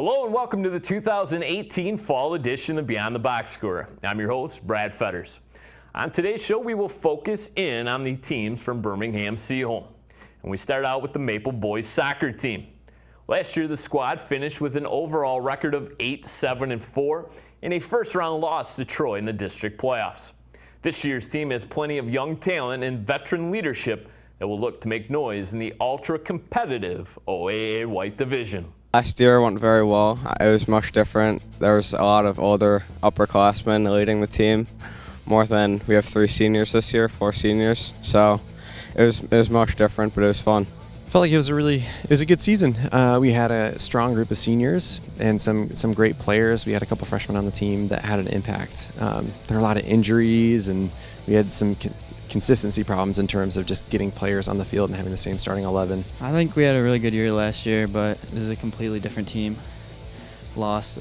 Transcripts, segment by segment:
Hello and welcome to the 2018 fall edition of Beyond the Box Score. I'm your host, Brad Fetters. On today's show, we will focus in on the teams from Birmingham Seaholm. And we start out with the Maple boys soccer team. Last year, the squad finished with an overall record of 8-7-4 and a first-round loss to Troy in the district playoffs. This year's team has plenty of young talent and veteran leadership that will look to make noise in the ultra-competitive OAA White Division. Last year went very well. It was much different. There was a lot of older upperclassmen leading the team, more than we have 3 seniors this year, 4 seniors. So it was much different, but it was fun. I felt like it was a good season. We had a strong group of seniors and some great players. We had a couple freshmen on the team that had an impact. There were a lot of injuries, and we had some consistency problems in terms of just getting players on the field and having the same starting 11. I think we had a really good year last year, but this is a completely different team. Lost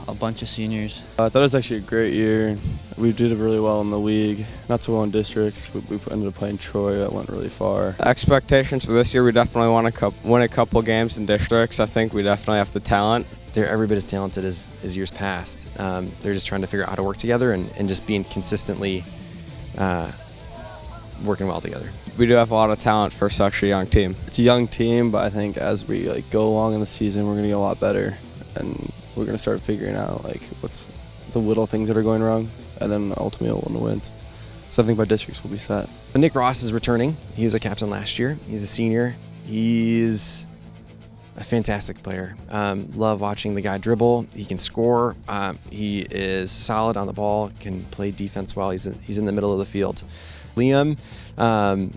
a bunch of seniors. I thought it was actually a great year. We did really well in the league, not so well in districts. We ended up playing Troy, that went really far. Expectations for this year, we definitely want to win a couple games in districts. I think we definitely have the talent. They're every bit as talented as years past. They're just trying to figure out how to work together and just being consistently working well together. We do have a lot of talent for such a young team. It's a young team, but I think as we go along in the season, we're going to get a lot better, and we're going to start figuring out what's the little things that are going wrong, and then ultimately we'll win. So I think by districts we'll be set. Nick Ross is returning. He was a captain last year. He's a senior. He's a fantastic player. Love watching the guy dribble. He can score. He is solid on the ball, can play defense well. He's in the middle of the field. Liam,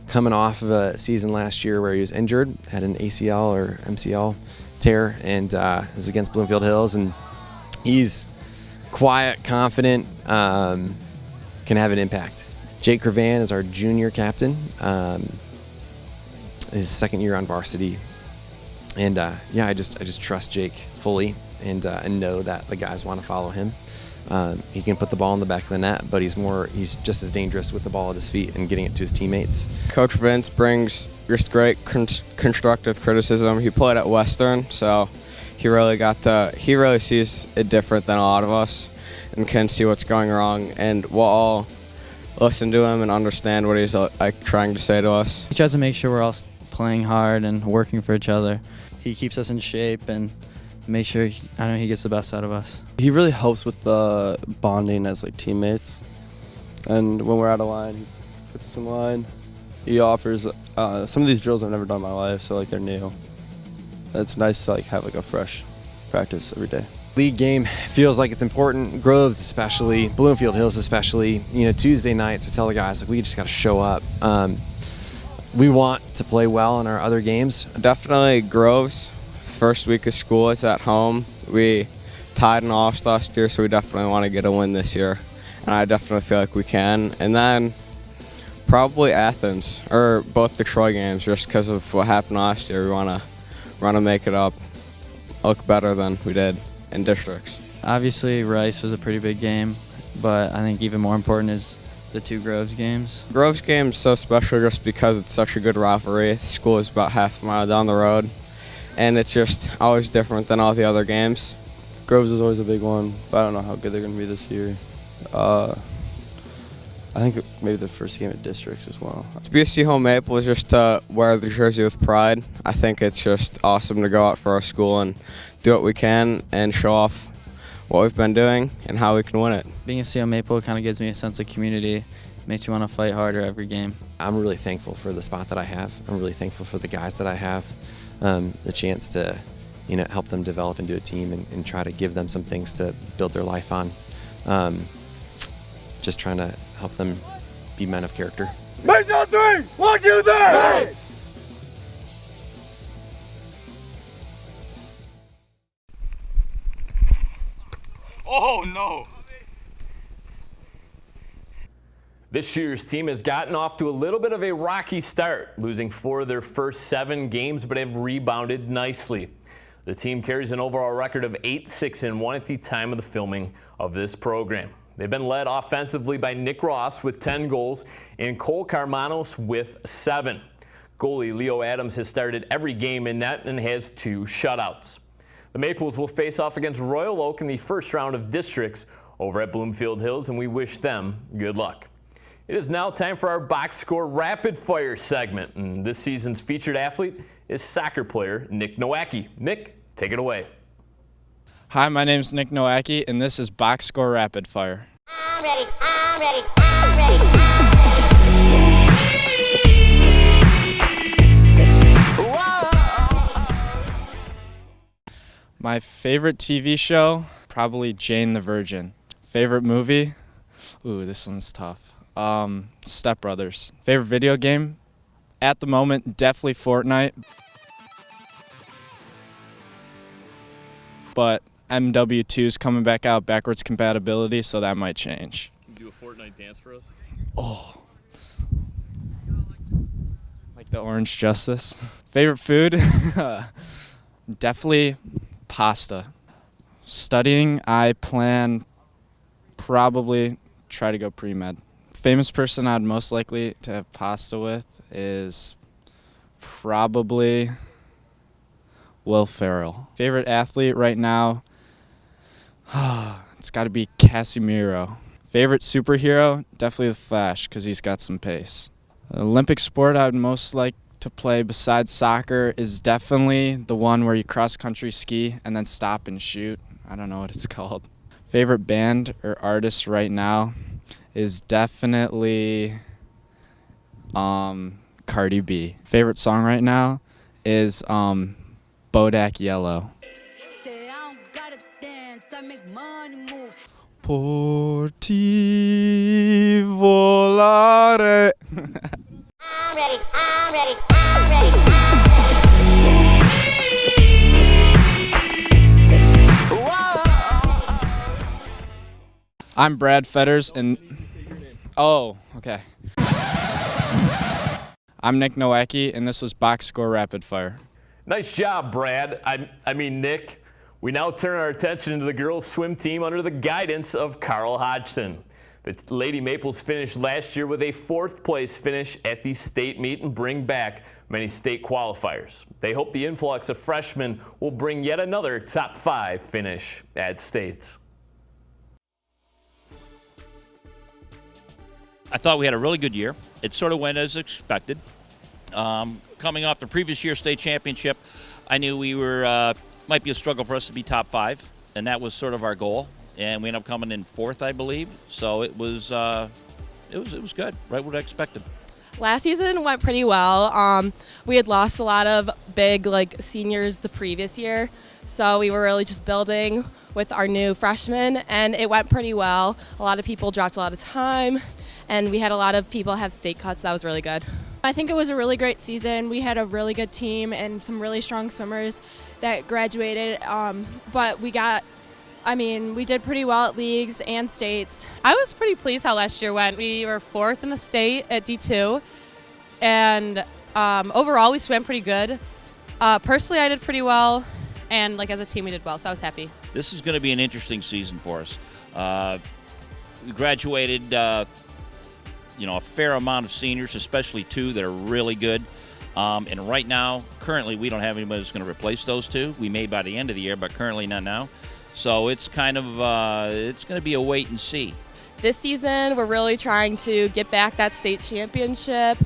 coming off of a season last year where he was injured, had an ACL or MCL tear, and was against Bloomfield Hills, and he's quiet, confident, can have an impact. Jake Cravan is our junior captain, his second year on varsity, and I just trust Jake fully and know that the guys want to follow him. He can put the ball in the back of the net, but he's just as dangerous with the ball at his feet and getting it to his teammates. Coach Vince brings just great constructive criticism. He played at Western, so he really sees it different than a lot of us and can see what's going wrong, and we'll all listen to him and understand what he's trying to say to us. He tries to make sure we're all playing hard and working for each other. He keeps us in shape and make sure he gets the best out of us. He really helps with the bonding as teammates, and when we're out of line, he puts us in line. He offers some of these drills I've never done in my life, so they're new. It's nice to have a fresh practice every day. League game feels like it's important. Groves especially, Bloomfield Hills especially. Tuesday nights I tell the guys we just got to show up. We want to play well in our other games. Definitely Groves. First week of school, it's at home. We tied and lost last year, so we definitely want to get a win this year, and I definitely feel like we can. And then probably Athens, or both the Troy games, just because of what happened last year. We want to make it up, look better than we did in districts. Obviously, Rice was a pretty big game, but I think even more important is the 2 Groves games. Groves game is so special just because it's such a good rivalry. The school is about half a mile down the road, and it's just always different than all the other games. Groves is always a big one, but I don't know how good they're going to be this year. I think maybe the first game at districts as well. To be a Seaholm Maple is just to wear the jersey with pride. I think it's just awesome to go out for our school and do what we can and show off what we've been doing and how we can win it. Being a Seaholm Maple kind of gives me a sense of community. Makes you want to fight harder every game. I'm really thankful for the spot that I have. I'm really thankful for the guys that I have. The chance to help them develop into a team and try to give them some things to build their life on. Just trying to help them be men of character. Make that 3! 1, 2, 3! Right. Oh no! This year's team has gotten off to a little bit of a rocky start, losing 4 of their first 7 games, but have rebounded nicely. The team carries an overall record of 8-6-1 at the time of the filming of this program. They've been led offensively by Nick Ross with 10 goals and Cole Carmanos with 7. Goalie Leo Adams has started every game in net and has 2 shutouts. The Maples will face off against Royal Oak in the first round of districts over at Bloomfield Hills, and we wish them good luck. It is now time for our box score rapid fire segment, and this season's featured athlete is soccer player Nick Nowacki. Nick, take it away. Hi, my name's Nick Nowacki, and this is BoxScore Rapid Fire. I'm ready, I'm ready, I'm ready. My favorite TV show, probably Jane the Virgin. Favorite movie? Ooh, this one's tough. Step Brothers. Favorite video game? At the moment, definitely Fortnite. But MW2 is coming back out, backwards compatibility, so that might change. Can you do a Fortnite dance for us? Oh. Like the Orange Justice. Favorite food? Definitely pasta. Studying, I plan probably try to go pre-med. Famous person I'd most likely to have pasta with is probably Will Ferrell. Favorite athlete right now? It's got to be Casemiro. Favorite superhero? Definitely the Flash, because he's got some pace. Olympic sport I'd most like to play besides soccer is definitely the one where you cross-country ski and then stop and shoot. I don't know what it's called. Favorite band or artist right now is definitely Cardi B. Favorite song right now is Bodak Yellow. Por ti volare. I'm ready, I'm ready, I'm ready. I'm Brad Fetters, and okay. I'm Nick Nowacki, and this was BoxScore Rapid Fire. Nice job, Brad. I mean, Nick. We now turn our attention to the girls' swim team under the guidance of Carl Hodgson. The Lady Maples finished last year with a 4th place finish at the state meet and bring back many state qualifiers. They hope the influx of freshmen will bring yet another top 5 finish at states. I thought we had a really good year. It sort of went as expected. Coming off the previous year's state championship, I knew we were might be a struggle for us to be top 5, and that was sort of our goal. And we ended up coming in 4th, I believe. So it was good, right what I expected. Last season went pretty well. We had lost a lot of big seniors the previous year, so we were really just building with our new freshmen, and it went pretty well. A lot of people dropped a lot of time, and we had a lot of people have state cuts. So that was really good. I think it was a really great season. We had a really good team and some really strong swimmers that graduated, but we did pretty well at leagues and states. I was pretty pleased how last year went. We were 4th in the state at D2, and overall we swam pretty good. Personally, I did pretty well, and as a team we did well, so I was happy. This is going to be an interesting season for us. We graduated, a fair amount of seniors, especially 2 that are really good. And right now, currently, we don't have anybody that's going to replace those 2. We may by the end of the year, but currently not now. So it's kind of it's going to be a wait and see. This season, we're really trying to get back that state championship,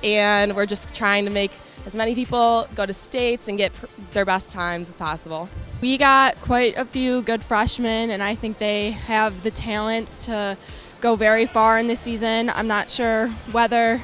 and we're just trying to make as many people go to states and get their best times as possible. We got quite a few good freshmen, and I think they have the talents to go very far in this season. I'm not sure whether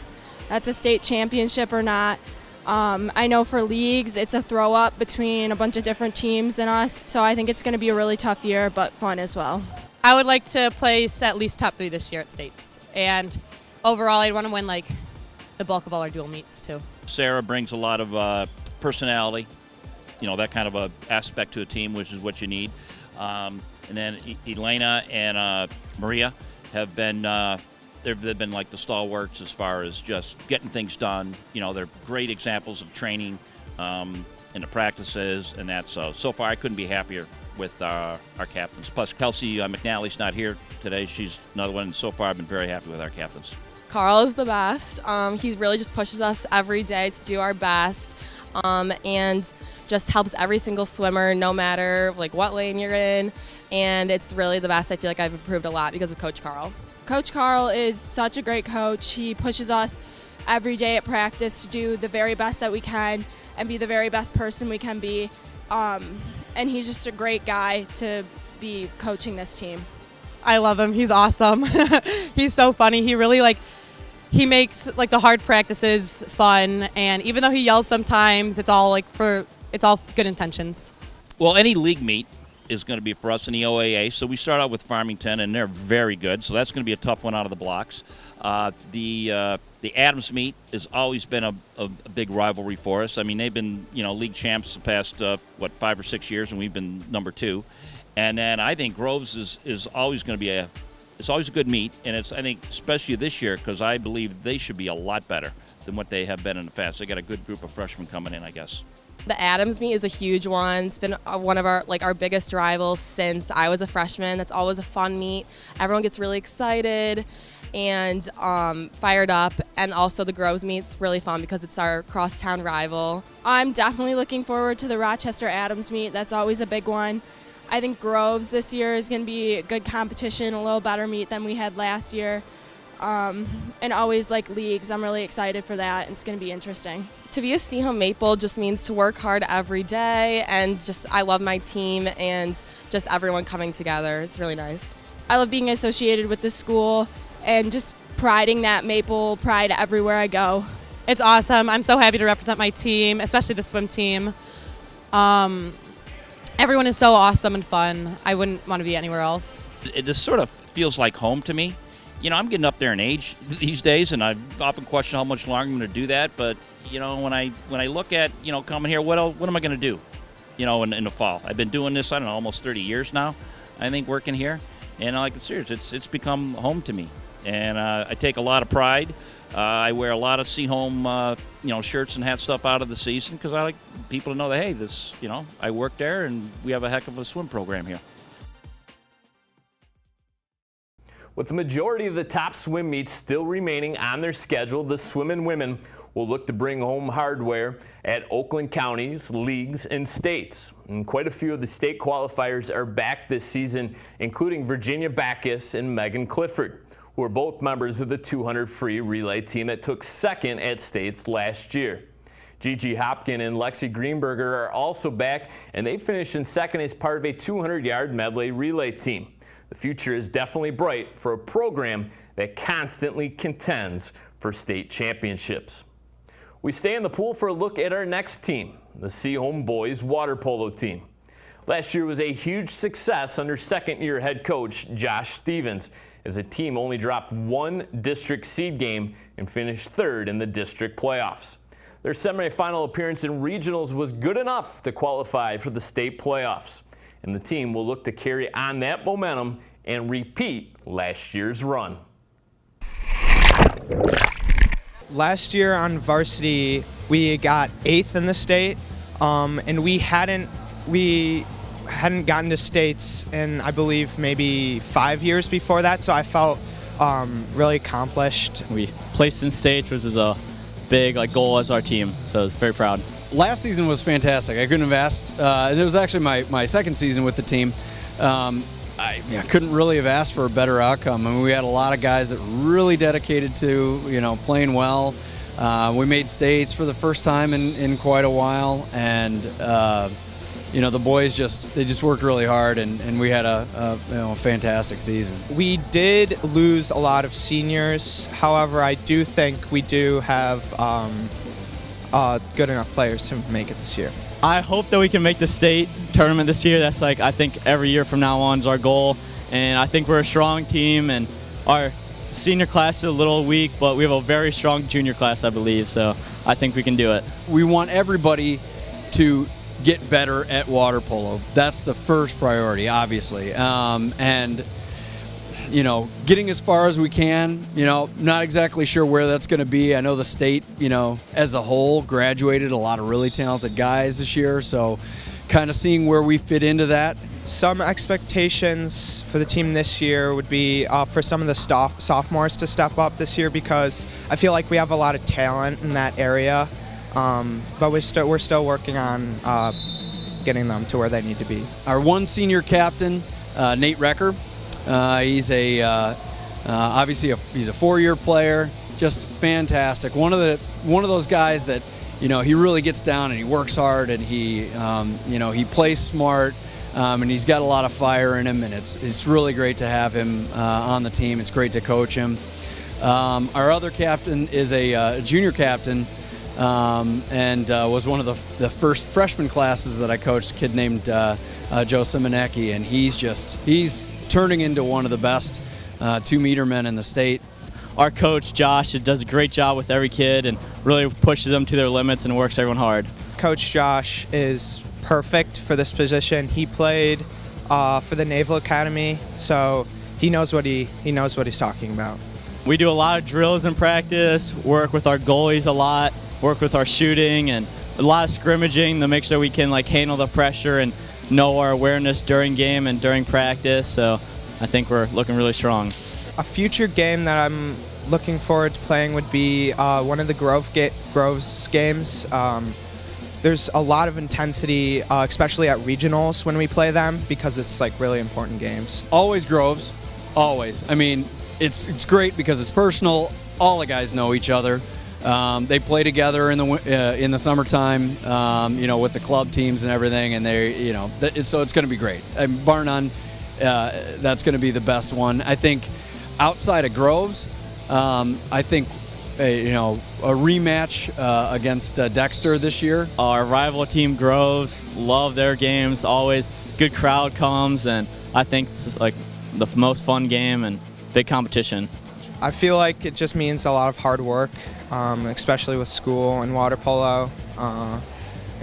that's a state championship or not. I know for leagues, it's a throw up between a bunch of different teams and us, so I think it's going to be a really tough year, but fun as well. I would like to place at least top 3 this year at states, and overall I'd want to win the bulk of all our dual meets too. Sarah brings a lot of personality, that kind of a aspect to a team, which is what you need. And then Elena and Maria have been they've been like the stalwarts as far as just getting things done. They're great examples of training in the practices, and that's so far I couldn't be happier with our captains. Plus Kelsey McNally's not here today. She's another one, and so far I've been very happy with our captains. Carl is the best. He really just pushes us every day to do our best. and just helps every single swimmer, no matter like what lane you're in. And it's really the best. I feel like I've improved a lot because of Coach Carl. Coach Carl is such a great coach. He pushes us every day at practice to do the very best that we can and be the very best person we can be. And he's just a great guy to be coaching this team. I love him. He's awesome. He's so funny. He really he makes the hard practices fun, and even though he yells sometimes, it's all good intentions. Well, any league meet is going to be for us in the OAA. So we start out with Farmington, and they're very good. So that's going to be a tough one out of the blocks. The Adams meet has always been a big rivalry for us. I mean, they've been league champs the past 5 or 6 years, and we've been number 2. And then I think Groves is always going to be it's always a good meet, and I think especially this year, because I believe they should be a lot better than what they have been in the past. They got a good group of freshmen coming in, I guess. The Adams meet is a huge one. It's been one of our biggest rivals since I was a freshman. That's always a fun meet. Everyone gets really excited and fired up. And also the Groves meet's really fun because it's our crosstown rival. I'm definitely looking forward to the Rochester Adams meet. That's always a big one. I think Groves this year is going to be a good competition, a little better meet than we had last year. And always leagues. I'm really excited for that. It's going to be interesting. To be a Seaholm Maple just means to work hard every day, and I love my team and just everyone coming together. It's really nice. I love being associated with the school and just priding that Maple pride everywhere I go. It's awesome. I'm so happy to represent my team, especially the swim team. Everyone is so awesome and fun. I wouldn't want to be anywhere else. This sort of feels like home to me. I'm getting up there in age these days, and I've often questioned how much longer I'm going to do that. But when I look at coming here, what am I going to do? In the fall. I've been doing this almost 30 years now. I think working here, and seriously, it's become home to me, and I take a lot of pride. I wear a lot of Seaholm shirts and hat stuff out of the season because I like people to know that this I work there and we have a heck of a swim program here. With the majority of the top swim meets still remaining on their schedule, the swimming women will look to bring home hardware at Oakland counties, leagues, and states. And quite a few of the state qualifiers are back this season, including Virginia Backus and Megan Clifford, who are both members of the 200 free relay team that took second at states last year. Gigi Hopkin and Lexi Greenberger are also back, and they finished in second as part of a 200-yard medley relay team. The future is definitely bright for a program that constantly contends for state championships. We stay in the pool for a look at our next team, the Seaholm boys water polo team. Last year was a huge success under second-year head coach Josh Stevens, as the team only dropped one district seed game and finished third in the district playoffs. Their semifinal appearance in regionals was good enough to qualify for the state playoffs, and the team will look to carry on that momentum and repeat last year's run. Last year on varsity, we got 8th in the state, and we hadn't gotten to states in, I believe, maybe 5 years before that, so I felt really accomplished. We placed in states, which is a big goal as our team, so I was very proud. Last season was fantastic. I couldn't have asked, and it was actually my second season with the team. I couldn't really have asked for a better outcome. I mean, we had a lot of guys that were really dedicated to, playing well. We made states for the first time in quite a while, and the boys just worked really hard, and we had a fantastic season. We did lose a lot of seniors. However, I do think we do have good enough players to make it this year. I hope that we can make the state tournament this year. That's I think every year from now on is our goal, and I think we're a strong team, and our senior class is a little weak, but we have a very strong junior class, I believe, so I think we can do it. We want everybody to get better at water polo. That's the first priority, obviously, and getting as far as we can. Not exactly sure where that's going to be. I know the state, as a whole, graduated a lot of really talented guys this year, so kind of seeing where we fit into that. Some expectations for the team this year would be for some of the sophomores to step up this year, because I feel like we have a lot of talent in that area. but we're still working on getting them to where they need to be. Our one senior captain, Nate Recker, he's obviously he's a 4-year player, just fantastic. One of those guys that, he really gets down and he works hard and he plays smart, and he's got a lot of fire in him, and it's really great to have him on the team. It's great to coach him. Our other captain is a junior captain, and was one of the first freshman classes that I coached, a kid named Joe Simonecki, and he's turning into one of the best 2-meter men in the state. Our coach, Josh, does a great job with every kid and really pushes them to their limits and works everyone hard. Coach Josh is perfect for this position. He played for the Naval Academy, so he knows what he's talking about. We do a lot of drills in practice, work with our goalies a lot, work with our shooting, and a lot of scrimmaging to make sure we can handle the pressure and know our awareness during game and during practice. So I think we're looking really strong. A future game that I'm looking forward to playing would be one of the Groves games. There's a lot of intensity, especially at regionals when we play them, because it's really important games. Always Groves, always. I mean, it's great because it's personal. All the guys know each other. They play together in the summertime, with the club teams and everything, and so it's going to be great. Bar none, that's going to be the best one. I think outside of Groves, I think a rematch against Dexter this year. Our rival team Groves, love their games. Always good crowd comes, and I think it's the most fun game and big competition. I feel like it just means a lot of hard work, especially with school and water polo, and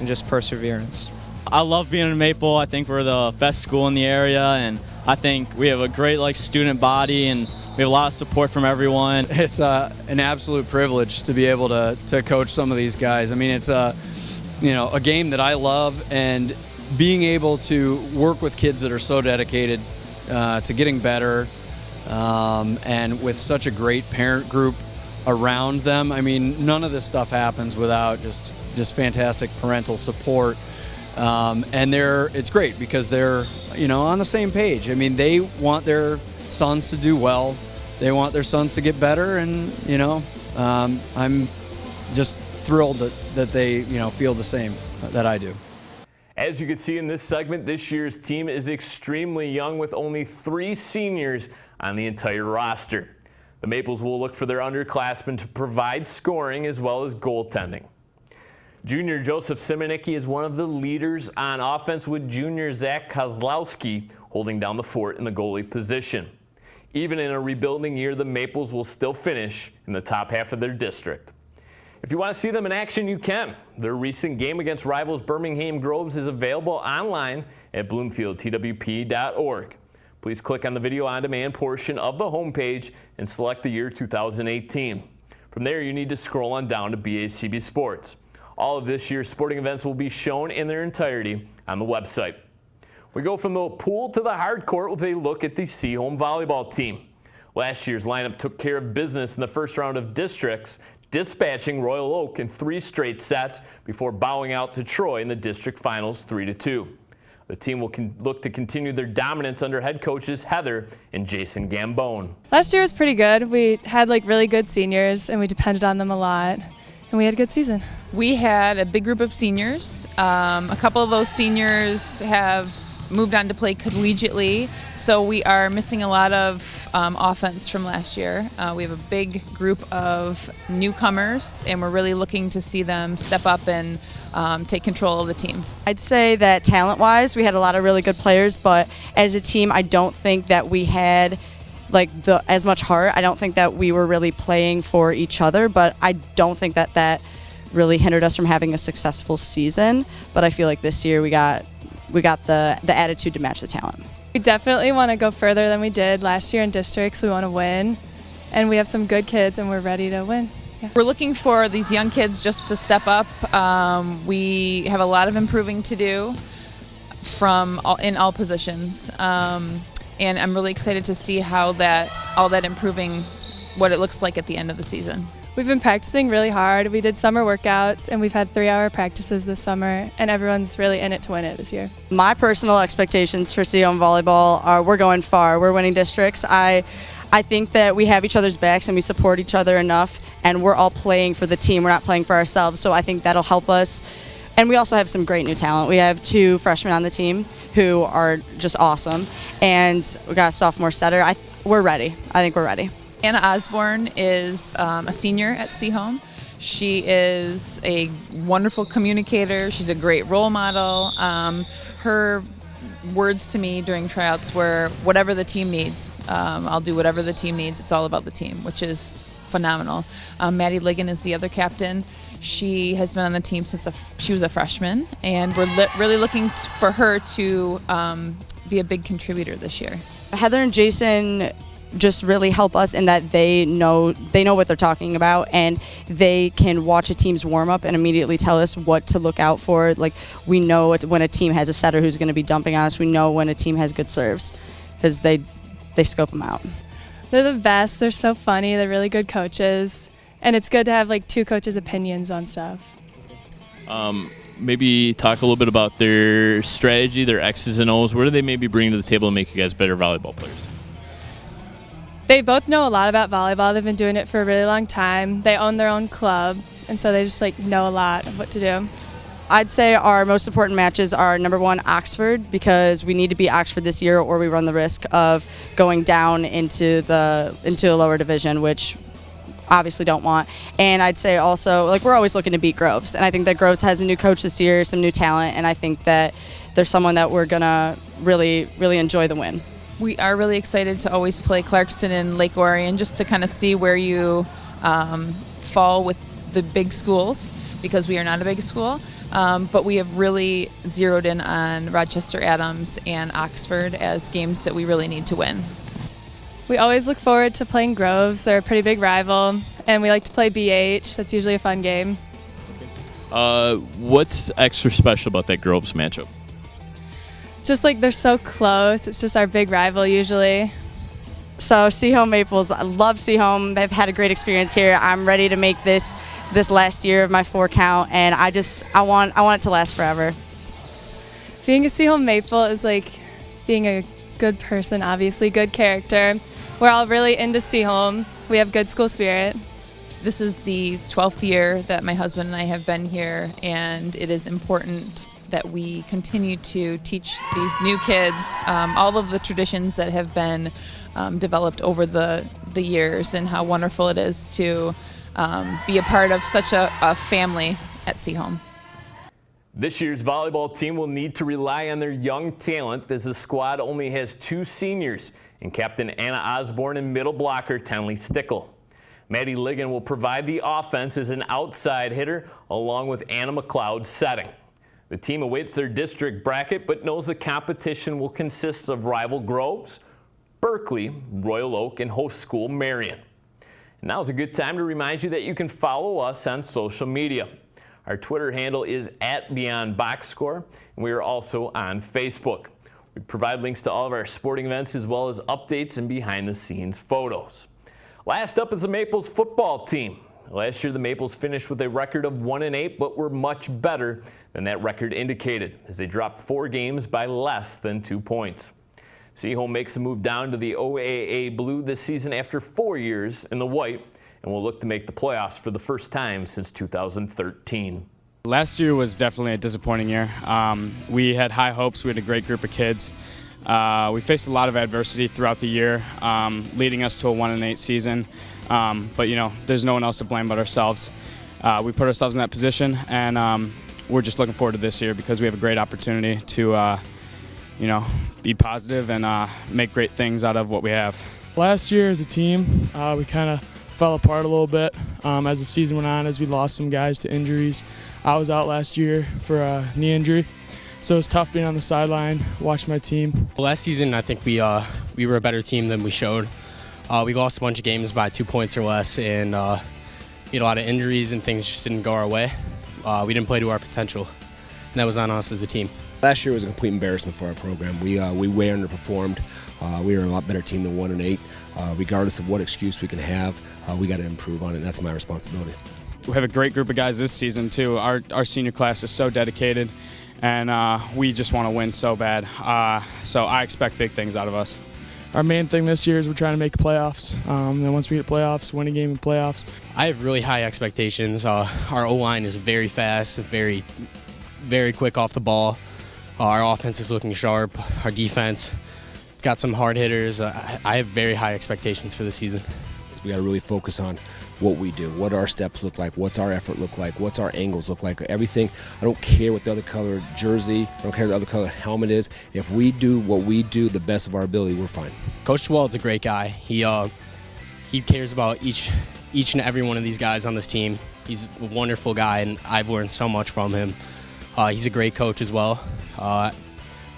just perseverance. I love being in Maple. I think we're the best school in the area, and I think we have a great student body, and we have a lot of support from everyone. It's an absolute privilege to be able to coach some of these guys. I mean, it's a game that I love, and being able to work with kids that are so dedicated to getting better, and with such a great parent group around them. I mean, none of this stuff happens without just fantastic parental support. And it's great because they're on the same page. I mean, they want their sons to do well. They want their sons to get better, and I'm just thrilled that they feel the same that I do. As you can see in this segment, this year's team is extremely young with only 3 seniors on the entire roster. The Maples will look for their underclassmen to provide scoring as well as goaltending. Junior Joseph Simonecki is one of the leaders on offense, with junior Zach Kozlowski holding down the fort in the goalie position. Even in a rebuilding year, the Maples will still finish in the top half of their district. If you want to see them in action, you can. Their recent game against rivals Birmingham Groves is available online at bloomfieldtwp.org. Please click on the video on demand portion of the homepage and select the year 2018. From there, you need to scroll on down to BACB Sports. All of this year's sporting events will be shown in their entirety on the website. We go from the pool to the hard court with a look at the Seaholm volleyball team. Last year's lineup took care of business in the first round of districts, dispatching Royal Oak in 3 straight sets before bowing out to Troy in the district finals 3-2. The team will look to continue their dominance under head coaches Heather and Jason Gambone. Last year was pretty good. We had really good seniors, and we depended on them a lot, and we had a good season. We had a big group of seniors. A couple of those seniors have moved on to play collegiately, so we are missing a lot of offense from last year. We have a big group of newcomers, and we're really looking to see them step up and take control of the team. I'd say that talent-wise, we had a lot of really good players, but as a team, I don't think that we had as much heart. I don't think that we were really playing for each other, but I don't think that really hindered us from having a successful season. But I feel like this year we got the attitude to match the talent. We definitely want to go further than we did last year in districts. We want to win, and we have some good kids, and we're ready to win. Yeah. We're looking for these young kids just to step up. We have a lot of improving to do in all positions, and I'm really excited to see how all that improving, what it looks like at the end of the season. We've been practicing really hard. We did summer workouts, and we've had 3-hour practices this summer, and everyone's really in it to win it this year. My personal expectations for Seaholm volleyball are we're going far. We're winning districts. I think that we have each other's backs and we support each other enough, and we're all playing for the team. We're not playing for ourselves, so I think that'll help us. And we also have some great new talent. We have 2 freshmen on the team who are just awesome, and we got a sophomore setter. We're ready. I think we're ready. Anna Osborne is a senior at Seaholm. She is a wonderful communicator. She's a great role model. Her words to me during tryouts were, whatever the team needs, I'll do whatever the team needs. It's all about the team, which is phenomenal. Maddie Ligon is the other captain. She has been on the team since she was a freshman, and we're really looking for her to be a big contributor this year. Heather and Jason just really help us in that they know what they're talking about, and they can watch a team's warm up and immediately tell us what to look out for. Like, we know when a team has a setter who's going to be dumping on us. We know when a team has good serves because they scope them out. They're the best. They're so funny. They're really good coaches, and it's good to have like 2 coaches' opinions on stuff. Maybe talk a little bit about their strategy, their X's and O's. What do they maybe bring to the table to make you guys better volleyball players? They both know a lot about volleyball. They've been doing it for a really long time. They own their own club, and so they just like know a lot of what to do. I'd say our most important matches are number 1, Oxford, because we need to beat Oxford this year or we run the risk of going down into a lower division, which obviously don't want. And I'd say also, like, we're always looking to beat Groves, and I think that Groves has a new coach this year, some new talent, and I think that there's someone that we're gonna really, really enjoy the win. We are really excited to always play Clarkston and Lake Orion, just to kind of see where you fall with the big schools, because we are not a big school. But we have really zeroed in on Rochester Adams and Oxford as games that we really need to win. We always look forward to playing Groves. They're a pretty big rival, and we like to play BH. That's usually a fun game. What's extra special about that Groves matchup? Just like they're so close. It's just our big rival usually. So Seaholm Maples, I love Seaholm. They've had a great experience here. I'm ready to make this last year of my 4 count, and I want it to last forever. Being a Seaholm Maple is like being a good person, obviously, good character. We're all really into Seaholm. We have good school spirit. This is the 12th year that my husband and I have been here, and it is important that we continue to teach these new kids all of the traditions that have been developed over the years, and how wonderful it is to be a part of such a family at Seaholm. This year's volleyball team will need to rely on their young talent, as the squad only has 2 seniors in Captain Anna Osborne and middle blocker Tenley Stickle. Maddie Ligon will provide the offense as an outside hitter, along with Anna McLeod setting. The team awaits their district bracket, but knows the competition will consist of rival Groves, Berkeley, Royal Oak, and host school Marion. And now is a good time to remind you that you can follow us on social media. Our Twitter handle is @BeyondBoxScore, and we are also on Facebook. We provide links to all of our sporting events, as well as updates and behind-the-scenes photos. Last up is the Maples football team. Last year, the Maples finished with a record of 1-8, but were much better than that record indicated, as they dropped 4 games by less than 2 points. Seaholm makes a move down to the OAA Blue this season after 4 years in the white, and will look to make the playoffs for the first time since 2013. Last year was definitely a disappointing year. We had high hopes. We had a great group of kids. We faced a lot of adversity throughout the year, leading us to a 1-8 season. But, you know, there's no one else to blame but ourselves. We put ourselves in that position, and we're just looking forward to this year because we have a great opportunity to, you know, be positive and make great things out of what we have. Last year as a team, we kind of fell apart a little bit as the season went on, as we lost some guys to injuries. I was out last year for a knee injury, so it was tough being on the sideline, watching my team. Last season, I think we were a better team than we showed. We lost a bunch of games by 2 points or less, and we had a lot of injuries and things just didn't go our way. We didn't play to our potential, and that was on us as a team. Last year was a complete embarrassment for our program. We way underperformed. We were a lot better team than 1-8. Regardless of what excuse we can have, we got to improve on it, and that's my responsibility. We have a great group of guys this season too. Our senior class is so dedicated, and we just want to win so bad. So I expect big things out of us. Our main thing this year is we're trying to make playoffs. Then once we hit playoffs, win a game in playoffs. I have really high expectations. Our O-line is very fast, very quick off the ball. Our offense is looking sharp. Our defense got some hard hitters. I have very high expectations for the season. We got to really focus on what we do, what our steps look like, what's our effort look like, what's our angles look like, everything. I don't care what the other color jersey, I don't care what the other color helmet is. If we do what we do the best of our ability, we're fine. Coach Dewald's a great guy. He cares about each and every one of these guys on this team. He's a wonderful guy, and I've learned so much from him. He's a great coach as well.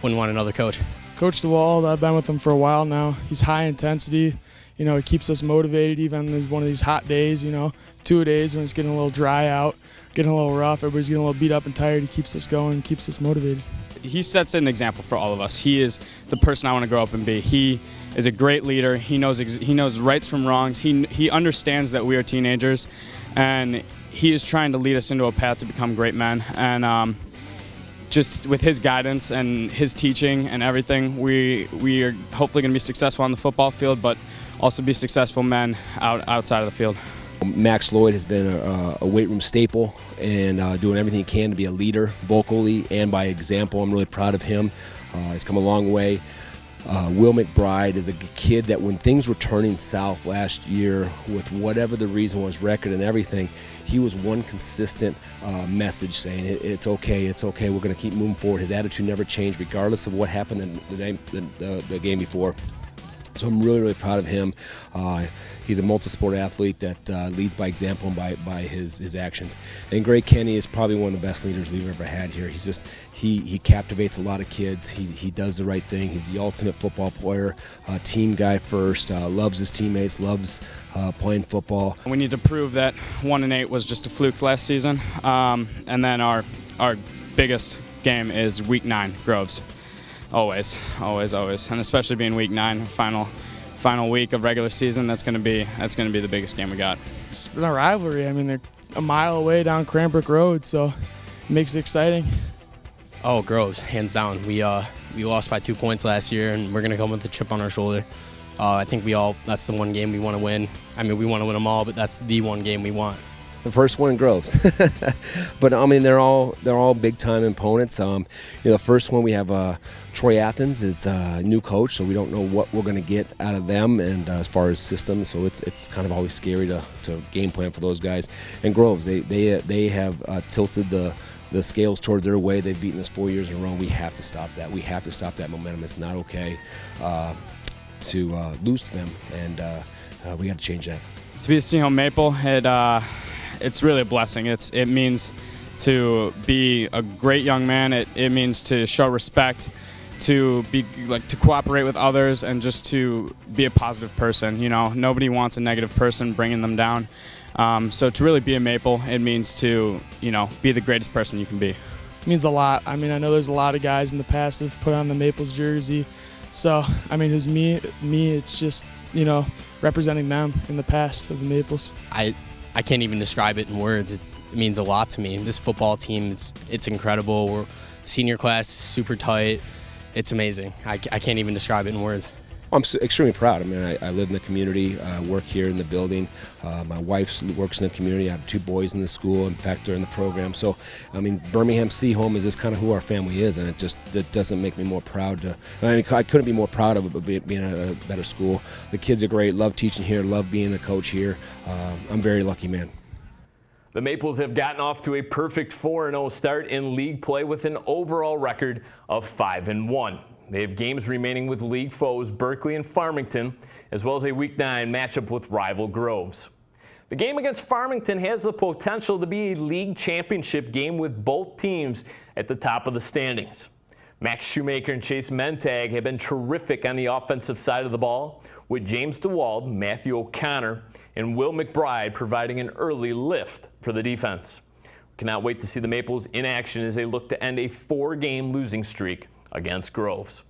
Wouldn't want another coach. Coach Dewald, I've been with him for a while now. He's high intensity. You know, it keeps us motivated even on one of these hot days, 2 days when it's getting a little dry out, getting a little rough, everybody's getting a little beat up and tired. He keeps us going, keeps us motivated. He sets an example for all of us. He is the person I want to grow up and be. He is a great leader. He knows rights from wrongs. He understands that we are teenagers, and he is trying to lead us into a path to become great men. And just with his guidance and his teaching and everything, we are hopefully going to be successful on the football field, but also be successful men outside of the field. Max Lloyd has been a weight room staple and doing everything he can to be a leader vocally and by example. I'm really proud of him. He's come a long way. Will McBride is a kid that when things were turning south last year with whatever the reason was, record and everything, he was one consistent message saying it's okay, we're going to keep moving forward. His attitude never changed regardless of what happened the game before. So I'm really, really proud of him. He's a multi-sport athlete that leads by example and by his actions. And Greg Kenny is probably one of the best leaders we've ever had here. He's just he captivates a lot of kids. He does the right thing. He's the ultimate football player, team guy first. Loves his teammates. Loves playing football. We need to prove that 1-8 was just a fluke last season, and then our biggest game is Week 9, Groves. Always, and especially being Week 9, final week of regular season. That's going to be the biggest game we got. It's been a rivalry. I mean, they're a mile away down Cranbrook Road, so it makes it exciting. Oh, Groves, hands down. We lost by 2 points last year, and we're going to come with a chip on our shoulder. I think that's the one game we want to win. I mean, we want to win them all, but that's the one game we want. The first one in Groves, but I mean they're all big time opponents. The first one we have Troy Athens is a new coach, so we don't know what we're going to get out of them, and as far as systems, so it's kind of always scary to game plan for those guys. And Groves, they have tilted the scales toward their way. They've beaten us 4 years in a row. We have to stop that. We have to stop that momentum. It's not okay to lose to them, and we got to change that. To be a Seaholm Maple, it's really a blessing. It means to be a great young man. It means to show respect, to cooperate with others, and just to be a positive person. Nobody wants a negative person bringing them down. So to really be a Maple, it means to be the greatest person you can be. It means a lot. I mean, I know there's a lot of guys in the past that have put on the Maples jersey. So I mean, as me, it's just representing them in the past of the Maples. I can't even describe it in words. It means a lot to me. This football team it's incredible. Senior class is super tight. It's amazing. I can't even describe it in words. I'm extremely proud. I mean, I live in the community, work here in the building. My wife works in the community. I have 2 boys in the school. In fact, they're in the program. So, I mean, Birmingham Seaholm is just kind of who our family is, and it doesn't make me more proud to. I mean, I couldn't be more proud of it being at a better school. The kids are great. Love teaching here. Love being a coach here. I'm a very lucky man. The Maples have gotten off to a perfect 4-0 start in league play with an overall record of 5-1. They have games remaining with league foes Berkeley and Farmington, as well as a Week 9 matchup with rival Groves. The game against Farmington has the potential to be a league championship game with both teams at the top of the standings. Max Shoemaker and Chase Mentag have been terrific on the offensive side of the ball, with James DeWald, Matthew O'Connor, and Will McBride providing an early lift for the defense. Cannot wait to see the Maples in action as they look to end a 4-game losing streak against Groves.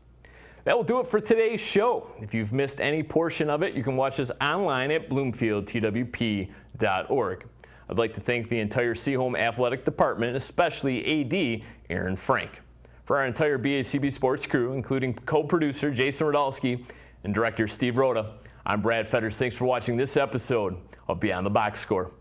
That will do it for today's show. If you've missed any portion of it, you can watch us online at bloomfieldtwp.org. I'd like to thank the entire Seaholm Athletic Department, especially AD Aaron Frank. For our entire BACB Sports crew, including co-producer Jason Rodolski and director Steve Rhoda, I'm Brad Fetters. Thanks for watching this episode of Beyond the Box Score.